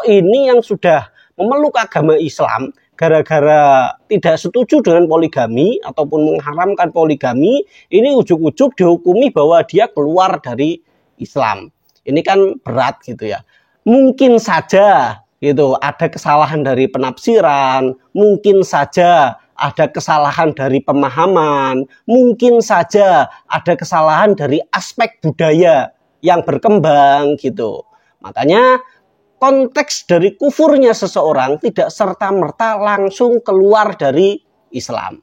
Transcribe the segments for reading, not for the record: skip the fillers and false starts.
kok ini yang sudah memeluk agama Islam gara-gara tidak setuju dengan poligami ataupun mengharamkan poligami, ini ujuk-ujuk dihukumi bahwa dia keluar dari Islam. Ini kan berat gitu ya. Mungkin saja gitu ada kesalahan dari penafsiran, mungkin saja ada kesalahan dari pemahaman, mungkin saja ada kesalahan dari aspek budaya yang berkembang gitu. Makanya konteks dari kufurnya seseorang tidak serta-merta langsung keluar dari Islam.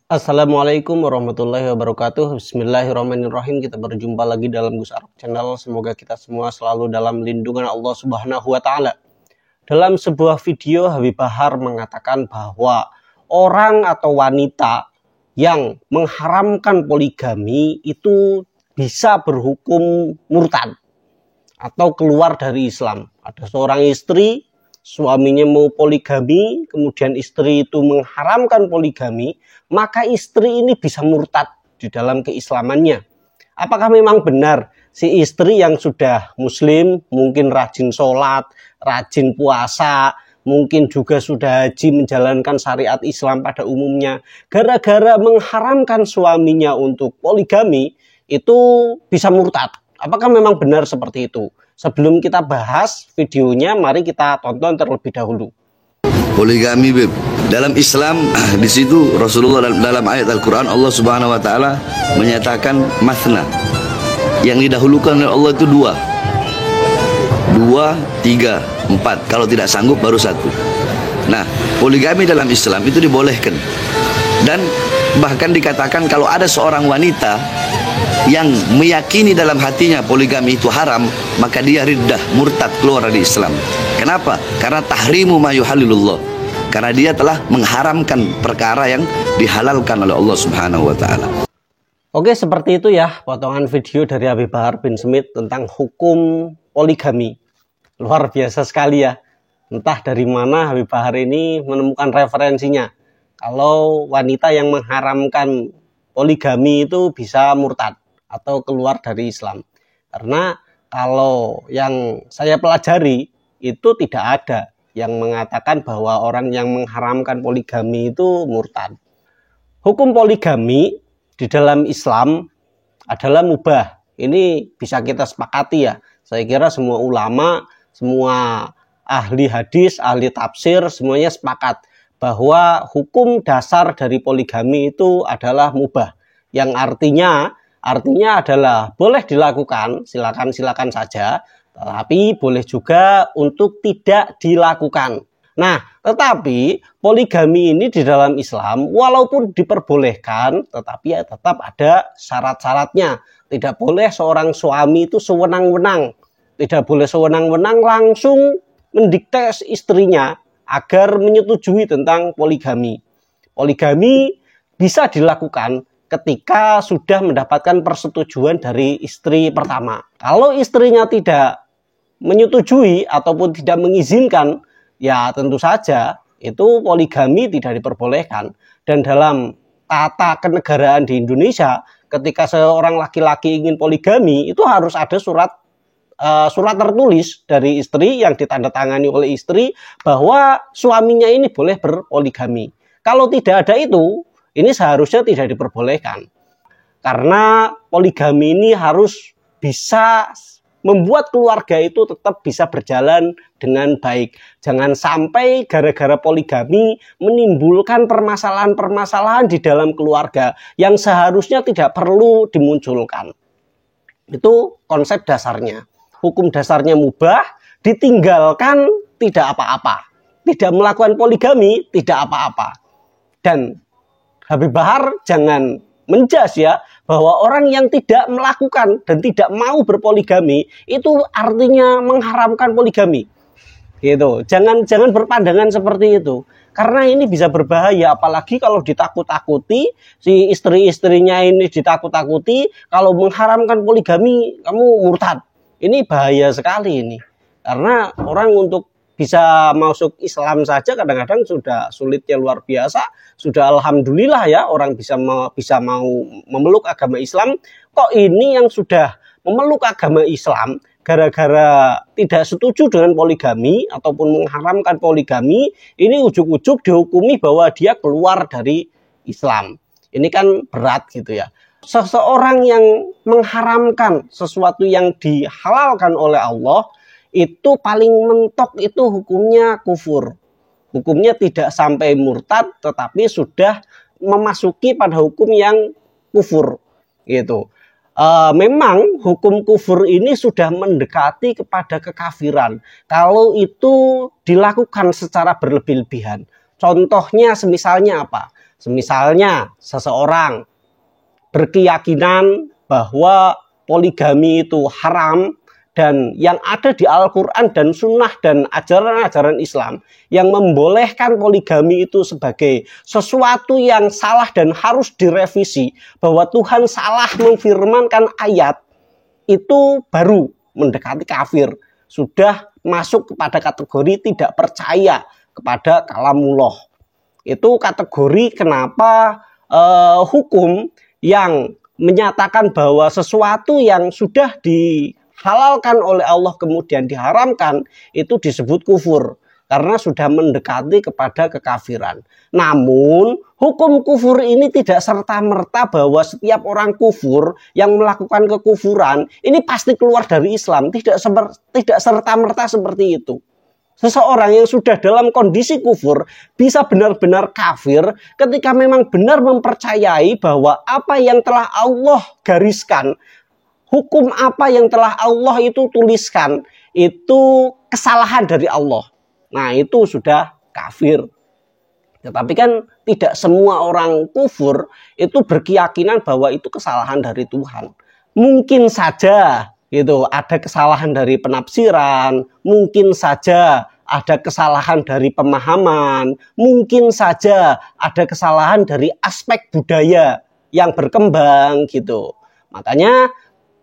Assalamualaikum warahmatullahi wabarakatuh. Bismillahirrahmanirrahim. Kita berjumpa lagi dalam Gus Arok Channel. Semoga kita semua selalu dalam lindungan Allah Subhanahu wa Ta'ala. Dalam sebuah video, Habib Bahar mengatakan bahwa orang atau wanita yang mengharamkan poligami itu bisa berhukum murtad atau keluar dari Islam. Ada seorang istri, suaminya mau poligami, kemudian istri itu mengharamkan poligami, maka istri ini bisa murtad di dalam keislamannya. Apakah memang benar si istri yang sudah muslim, mungkin rajin sholat, rajin puasa, mungkin juga sudah haji menjalankan syariat Islam pada umumnya, gara-gara mengharamkan suaminya untuk poligami, itu bisa murtad? Apakah memang benar seperti itu? Sebelum kita bahas videonya, mari kita tonton terlebih dahulu. Poligami, Beb. Dalam Islam, di situ Rasulullah dalam ayat Al-Quran, Allah Subhanahu Wa Taala menyatakan mathna. Yang didahulukan oleh Allah itu dua, 3, 4. Kalau tidak sanggup baru 1. Nah, poligami dalam Islam itu dibolehkan. Dan bahkan dikatakan kalau ada seorang wanita yang meyakini dalam hatinya poligami itu haram, maka dia riddah, murtad, keluar dari Islam. Kenapa? Karena tahrimu ma yuhalilullah. Karena dia telah mengharamkan perkara yang dihalalkan oleh Allah Subhanahu wa Ta'ala. Oke, seperti itu ya potongan video dari Habib Bahar bin Smith tentang hukum poligami. Luar biasa sekali ya. Entah dari mana Habib Bahar ini menemukan referensinya. Kalau wanita yang mengharamkan poligami itu bisa murtad atau keluar dari Islam. Karena kalau yang saya pelajari itu tidak ada yang mengatakan bahwa orang yang mengharamkan poligami itu murtad. Hukum poligami di dalam Islam adalah mubah. Ini bisa kita sepakati ya. Saya kira semua ulama, semua ahli hadis, ahli tafsir, semuanya sepakat bahwa hukum dasar dari poligami itu adalah mubah. Yang artinya adalah boleh dilakukan, silakan saja, tetapi boleh juga untuk tidak dilakukan. Nah, tetapi poligami ini di dalam Islam walaupun diperbolehkan, tetapi ya tetap ada syarat-syaratnya. Tidak boleh seorang suami itu sewenang-wenang, tidak boleh sewenang-wenang langsung mendikte istrinya agar menyetujui tentang poligami. Poligami bisa dilakukan ketika sudah mendapatkan persetujuan dari istri pertama. Kalau istrinya tidak menyetujui ataupun tidak mengizinkan, ya tentu saja itu poligami tidak diperbolehkan. Dan dalam tata kenegaraan di Indonesia, ketika seorang laki-laki ingin poligami, itu harus ada surat tertulis dari istri yang ditandatangani oleh istri bahwa suaminya ini boleh berpoligami. Kalau tidak ada itu, ini seharusnya tidak diperbolehkan. Karena poligami ini harus bisa membuat keluarga itu tetap bisa berjalan dengan baik. Jangan sampai gara-gara poligami menimbulkan permasalahan-permasalahan di dalam keluarga yang seharusnya tidak perlu dimunculkan. Itu konsep dasarnya. Hukum dasarnya mubah, ditinggalkan tidak apa-apa. Tidak melakukan poligami tidak apa-apa. Dan Habib Bahar jangan menjas ya bahwa orang yang tidak melakukan dan tidak mau berpoligami itu artinya mengharamkan poligami. Gitu. Jangan berpandangan seperti itu. Karena ini bisa berbahaya, apalagi kalau ditakut-takuti, si istri-istrinya ini ditakut-takuti, kalau mengharamkan poligami kamu murtad. Ini bahaya sekali ini. Karena orang untuk bisa masuk Islam saja kadang-kadang sudah sulitnya luar biasa. Sudah alhamdulillah ya orang bisa mau memeluk agama Islam. Kok ini yang sudah memeluk agama Islam gara-gara tidak setuju dengan poligami ataupun mengharamkan poligami, ini ujuk-ujuk dihukumi bahwa dia keluar dari Islam. Ini kan berat gitu ya. Seseorang yang mengharamkan sesuatu yang dihalalkan oleh Allah, itu paling mentok itu hukumnya kufur. Hukumnya tidak sampai murtad, tetapi sudah memasuki pada hukum yang kufur gitu. Memang hukum kufur ini sudah mendekati kepada kekafiran kalau itu dilakukan secara berlebih-lebihan. Contohnya semisalnya apa? Semisalnya seseorang berkeyakinan bahwa poligami itu haram, dan yang ada di Al-Quran dan Sunnah dan ajaran-ajaran Islam yang membolehkan poligami itu sebagai sesuatu yang salah dan harus direvisi, bahwa Tuhan salah memfirmankan ayat, itu baru mendekati kafir, sudah masuk kepada kategori tidak percaya kepada kalamullah. Itu kategori kenapa hukum yang menyatakan bahwa sesuatu yang sudah dihalalkan oleh Allah kemudian diharamkan itu disebut kufur, karena sudah mendekati kepada kekafiran. Namun hukum kufur ini tidak serta-merta bahwa setiap orang kufur yang melakukan kekufuran ini pasti keluar dari Islam. Tidak serta-merta seperti itu. Seseorang yang sudah dalam kondisi kufur bisa benar-benar kafir ketika memang benar mempercayai bahwa apa yang telah Allah gariskan, hukum apa yang telah Allah itu tuliskan, itu kesalahan dari Allah. Nah, itu sudah kafir. Tetapi kan tidak semua orang kufur itu berkeyakinan bahwa itu kesalahan dari Tuhan. Mungkin saja gitu, ada kesalahan dari penafsiran, mungkin saja ada kesalahan dari pemahaman, mungkin saja ada kesalahan dari aspek budaya yang berkembang gitu. Makanya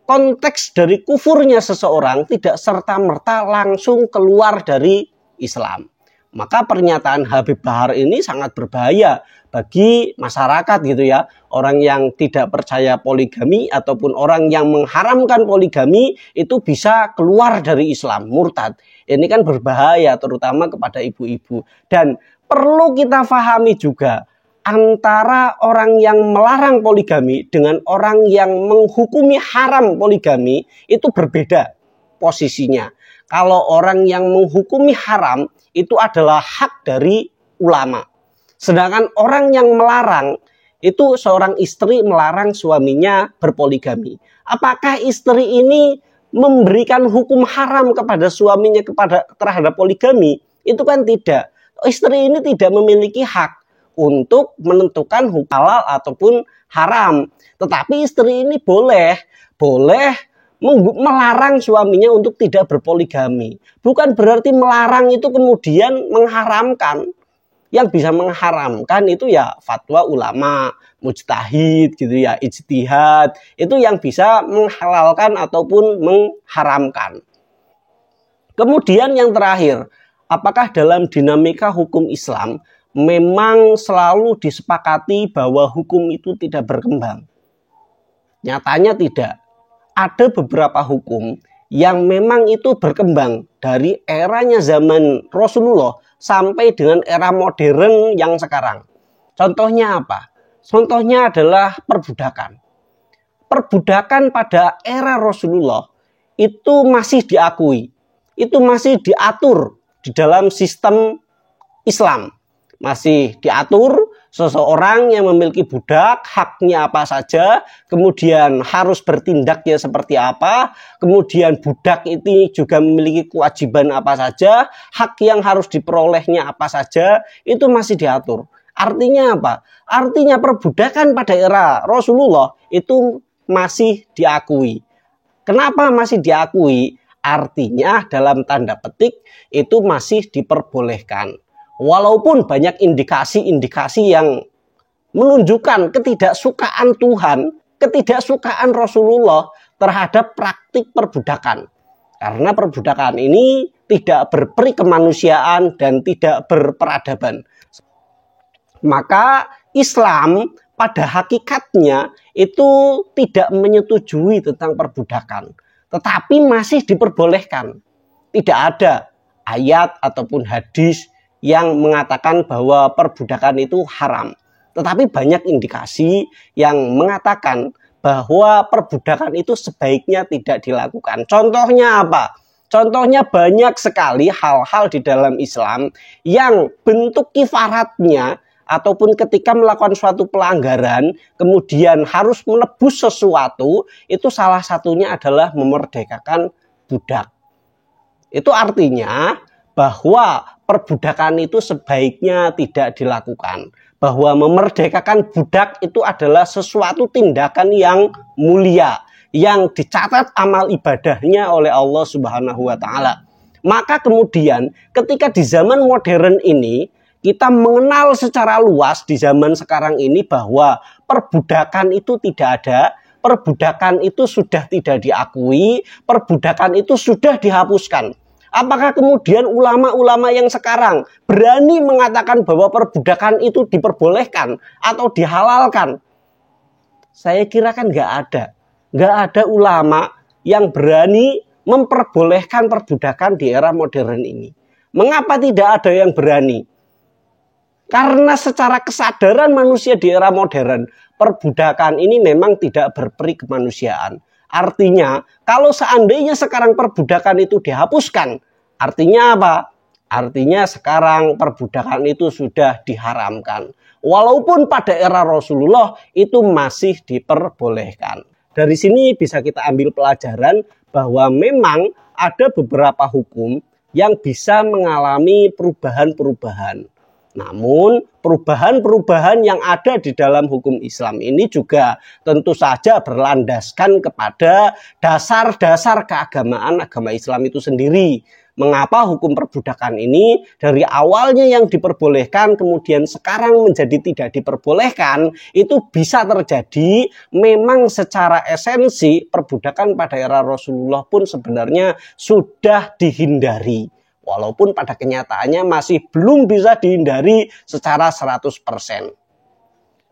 konteks dari kufurnya seseorang tidak serta-merta langsung keluar dari Islam. Maka pernyataan Habib Bahar ini sangat berbahaya bagi masyarakat gitu ya. Orang yang tidak percaya poligami ataupun orang yang mengharamkan poligami itu bisa keluar dari Islam, murtad. Ini kan berbahaya terutama kepada ibu-ibu. Dan perlu kita pahami juga antara orang yang melarang poligami dengan orang yang menghukumi haram poligami itu berbeda posisinya. Kalau orang yang menghukumi haram itu adalah hak dari ulama. Sedangkan orang yang melarang itu seorang istri melarang suaminya berpoligami. Apakah istri ini memberikan hukum haram kepada suaminya terhadap poligami? Itu kan tidak. Istri ini tidak memiliki hak untuk menentukan hukum halal ataupun haram. Tetapi istri ini boleh melarang suaminya untuk tidak berpoligami. Bukan berarti melarang itu kemudian mengharamkan. Yang bisa mengharamkan itu ya fatwa ulama, mujtahid gitu ya, ijtihad. Itu yang bisa menghalalkan ataupun mengharamkan. Kemudian yang terakhir, apakah dalam dinamika hukum Islam memang selalu disepakati bahwa hukum itu tidak berkembang? Nyatanya tidak. Ada beberapa hukum yang memang itu berkembang dari eranya zaman Rasulullah sampai dengan era modern yang sekarang. Contohnya apa? Contohnya adalah perbudakan. Perbudakan pada era Rasulullah itu masih diakui. Itu masih diatur di dalam sistem Islam. Masih diatur seseorang yang memiliki budak, haknya apa saja, kemudian harus bertindaknya seperti apa, kemudian budak ini juga memiliki kewajiban apa saja, hak yang harus diperolehnya apa saja, itu masih diatur. Artinya apa? Artinya perbudakan pada era Rasulullah itu masih diakui. Kenapa masih diakui? Artinya dalam tanda petik itu masih diperbolehkan. Walaupun banyak indikasi-indikasi yang menunjukkan ketidaksukaan Tuhan, ketidaksukaan Rasulullah terhadap praktik perbudakan. Karena perbudakan ini tidak berperi kemanusiaan dan tidak berperadaban. Maka Islam pada hakikatnya itu tidak menyetujui tentang perbudakan, tetapi masih diperbolehkan. Tidak ada ayat ataupun hadis yang mengatakan bahwa perbudakan itu haram. Tetapi banyak indikasi yang mengatakan bahwa perbudakan itu sebaiknya tidak dilakukan. Contohnya apa? Contohnya banyak sekali hal-hal di dalam Islam yang bentuk kifaratnya ataupun ketika melakukan suatu pelanggaran kemudian harus menebus sesuatu, itu salah satunya adalah memerdekakan budak. Itu artinya bahwa perbudakan itu sebaiknya tidak dilakukan. Bahwa memerdekakan budak itu adalah sesuatu tindakan yang mulia, yang dicatat amal ibadahnya oleh Allah Subhanahu wa taala. Maka kemudian ketika di zaman modern ini kita mengenal secara luas di zaman sekarang ini bahwa perbudakan itu tidak ada, perbudakan itu sudah tidak diakui, perbudakan itu sudah dihapuskan. Apakah kemudian ulama-ulama yang sekarang berani mengatakan bahwa perbudakan itu diperbolehkan atau dihalalkan? Saya kira kan nggak ada. Nggak ada ulama yang berani memperbolehkan perbudakan di era modern ini. Mengapa tidak ada yang berani? Karena secara kesadaran manusia di era modern, perbudakan ini memang tidak berperi kemanusiaan. Artinya, kalau seandainya sekarang perbudakan itu dihapuskan, artinya apa? Artinya sekarang perbudakan itu sudah diharamkan. Walaupun pada era Rasulullah itu masih diperbolehkan. Dari sini bisa kita ambil pelajaran bahwa memang ada beberapa hukum yang bisa mengalami perubahan-perubahan. Namun perubahan-perubahan yang ada di dalam hukum Islam ini juga tentu saja berlandaskan kepada dasar-dasar keagamaan agama Islam itu sendiri. Mengapa hukum perbudakan ini dari awalnya yang diperbolehkan kemudian sekarang menjadi tidak diperbolehkan, itu bisa terjadi memang secara esensi perbudakan pada era Rasulullah pun sebenarnya sudah dihindari. Walaupun pada kenyataannya masih belum bisa dihindari secara 100%.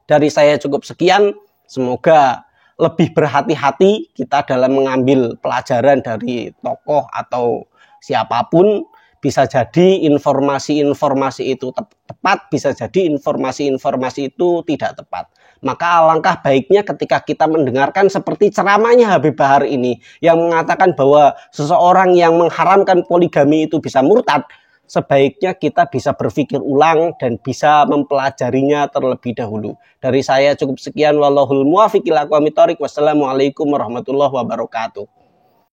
Dari saya cukup sekian, semoga lebih berhati-hati kita dalam mengambil pelajaran dari tokoh atau siapapun. Bisa jadi informasi-informasi itu tepat, bisa jadi informasi-informasi itu tidak tepat. Maka alangkah baiknya ketika kita mendengarkan seperti ceramahnya Habib Bahar ini yang mengatakan bahwa seseorang yang mengharamkan poligami itu bisa murtad, sebaiknya kita bisa berpikir ulang dan bisa mempelajarinya terlebih dahulu. Dari saya cukup sekian, wallahul muwaffiq ila aqwamit thoriq. Wassalamualaikum warahmatullahi wabarakatuh.